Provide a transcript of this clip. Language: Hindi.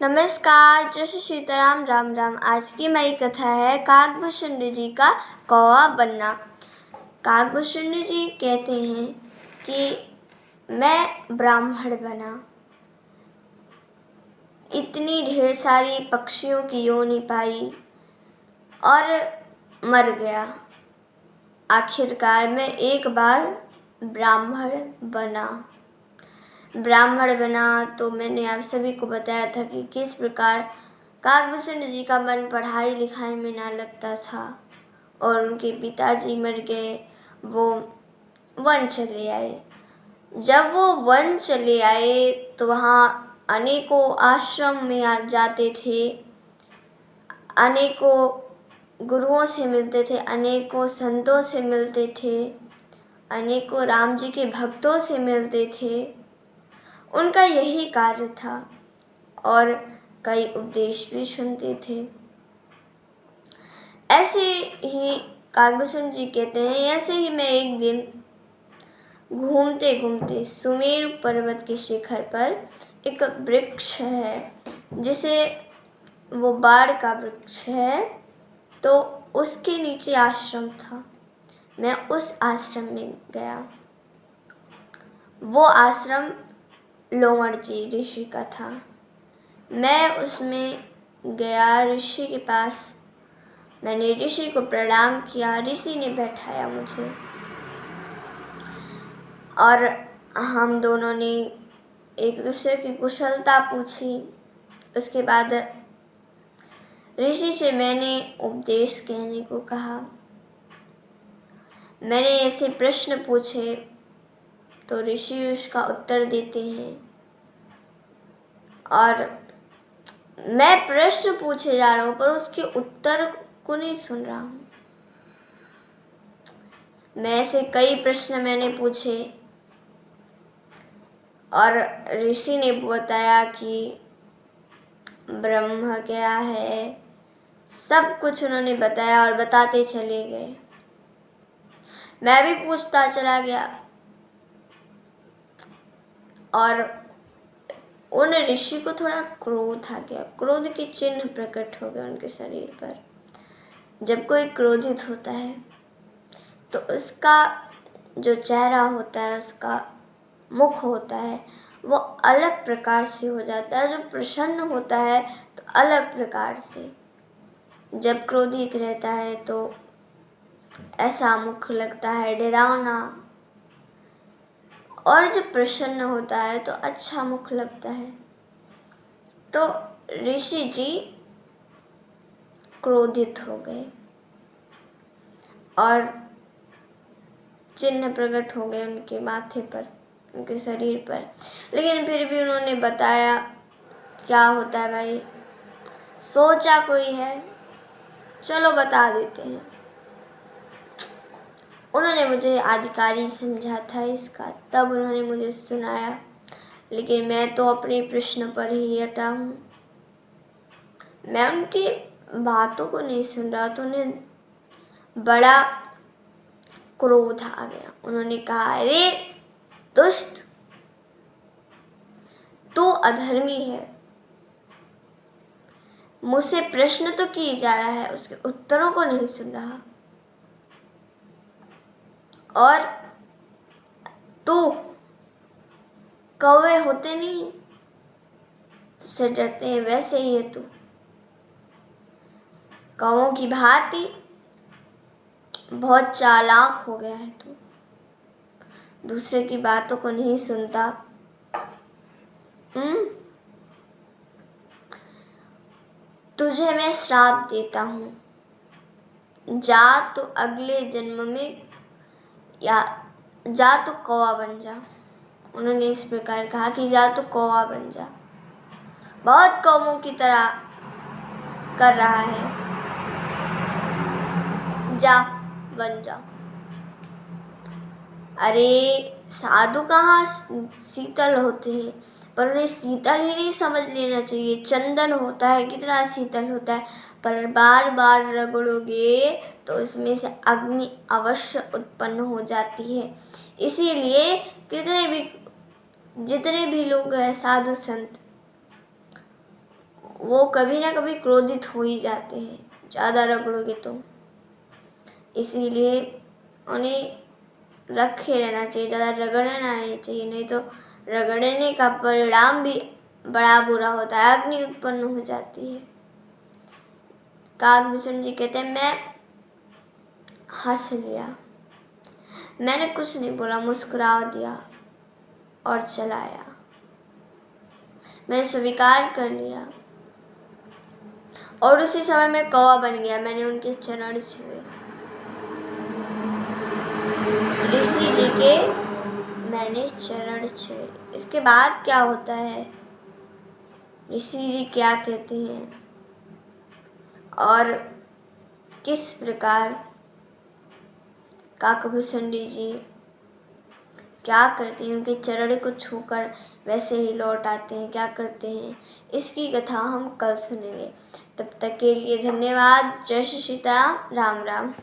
नमस्कार, जय श्री सीताराम, राम राम। आज की मेरी कथा है काकभूषण जी का कौवा बनना। काकभूषण जी कहते हैं कि मैं ब्राह्मण बना, इतनी ढेर सारी पक्षियों की योनि पाई और मर गया। आखिरकार मैं एक बार ब्राह्मण बना तो मैंने आप सभी को बताया था कि किस प्रकार काकभूषण जी का मन पढ़ाई लिखाई में ना लगता था और उनके पिताजी मर गए। वो वन चले आए। जब वो वन चले आए तो वहाँ अनेकों आश्रम में जाते थे, अनेकों गुरुओं से मिलते थे, अनेकों संतों से मिलते थे, अनेकों राम जी के भक्तों से मिलते थे। उनका यही कार्य था और कई उपदेश भी सुनते थे। ऐसे ही काकभूषण जी कहते हैं, ऐसे ही मैं एक दिन घूमते घूमते सुमेरु पर्वत के शिखर पर एक वृक्ष है जिसे वो बाड़ का वृक्ष है, तो उसके नीचे आश्रम था। मैं उस आश्रम में गया। वो आश्रम लोमड़ जी ऋषि का था। मैं उसमें गया ऋषि के पास। मैंने ऋषि को प्रणाम किया। ऋषि ने बैठाया मुझे और हम दोनों ने एक दूसरे की कुशलता पूछी। उसके बाद ऋषि से मैंने उपदेश कहने को कहा। मैंने ऐसे प्रश्न पूछे तो ऋषि उसका उत्तर देते हैं और मैं प्रश्न पूछे जा रहा हूँ पर उसके उत्तर को नहीं सुन रहा हूँ। मैं ऐसे कई प्रश्न मैंने पूछे और ऋषि ने बताया कि ब्रह्म क्या है, सब कुछ उन्होंने बताया और बताते चले गए। मैं भी पूछता चला गया और उन ऋषि को थोड़ा क्रोध आ गया। क्रोध के चिन्ह प्रकट हो गए उनके शरीर पर। जब कोई क्रोधित होता है तो उसका जो चेहरा होता है, उसका मुख होता है, वो अलग प्रकार से हो जाता है। जो प्रसन्न होता है तो अलग प्रकार से। जब क्रोधित रहता है तो ऐसा मुख लगता है डरावना, और जब प्रसन्न होता है तो अच्छा मुख लगता है। तो ऋषि जी क्रोधित हो गए और चिन्ह प्रकट हो गए उनके माथे पर, उनके शरीर पर। लेकिन फिर भी उन्होंने बताया क्या होता है भाई, सोचा कोई है, चलो बता देते हैं। उन्होंने मुझे अधिकारी समझा था इसका, तब उन्होंने मुझे सुनाया, लेकिन मैं तो अपने प्रश्न पर ही अटा हूँ। मैं उनकी बातों को नहीं सुन रहा तो उन्हें बड़ा क्रोध आ गया। उन्होंने कहा, अरे दुष्ट, तू अधर्मी है। मुझसे प्रश्न तो किए जा रहा है, उसके उत्तरों को नहीं सुन रहा। और तू, कौवे होते नहीं, सबसे डरते हैं, वैसे ही है तू। कौवों की भांति बहुत चालाक हो गया है तू, दूसरे की बातों को नहीं सुनता। तुझे मैं श्राप देता हूँ, जा तो अगले जन्म में या जा तो कौवा बन जा। उन्होंने इस प्रकार कहा कि जा तो कौवा बन जा, बहुत कौवों की तरह कर रहा है, जा बन जा। अरे साधु कहाँ शीतल होते हैं, पर उन्हें शीतल ही नहीं समझ लेना चाहिए। चंदन होता है, कितना शीतल होता है, पर बार बार रगड़ोगे तो इसमें से अग्नि अवश्य उत्पन्न हो जाती है। इसीलिए जितने भी लोग हैं साधु संत, वो कभी ना कभी क्रोधित हो ही जाते हैं, ज़्यादा रगड़ोगे तो। इसीलिए उन्हें रखे रहना चाहिए, ज़्यादा रगड़ना नहीं चाहिए, नहीं तो रगड़ने का परिणाम भी बड़ा बुरा होता है, अग्नि उत्पन्न हो जाती है। काकभूषण जी कहते हैं मैं हंस लिया, मैंने कुछ नहीं बोला, मुस्कुरा दिया और चलाया। मैंने स्वीकार कर लिया और उसी समय मैं कौवा बन गया। मैंने उनके चरण छुए, ऋषि जी के मैंने चरण छुए। इसके बाद क्या होता है, ऋषि जी क्या कहते हैं और किस प्रकार काकभूषण जी क्या करते हैं, उनके चरण को छूकर वैसे ही लौट आते हैं, क्या करते हैं, इसकी कथा हम कल सुनेंगे। तब तक के लिए धन्यवाद। जय श्री सीताराम। राम राम।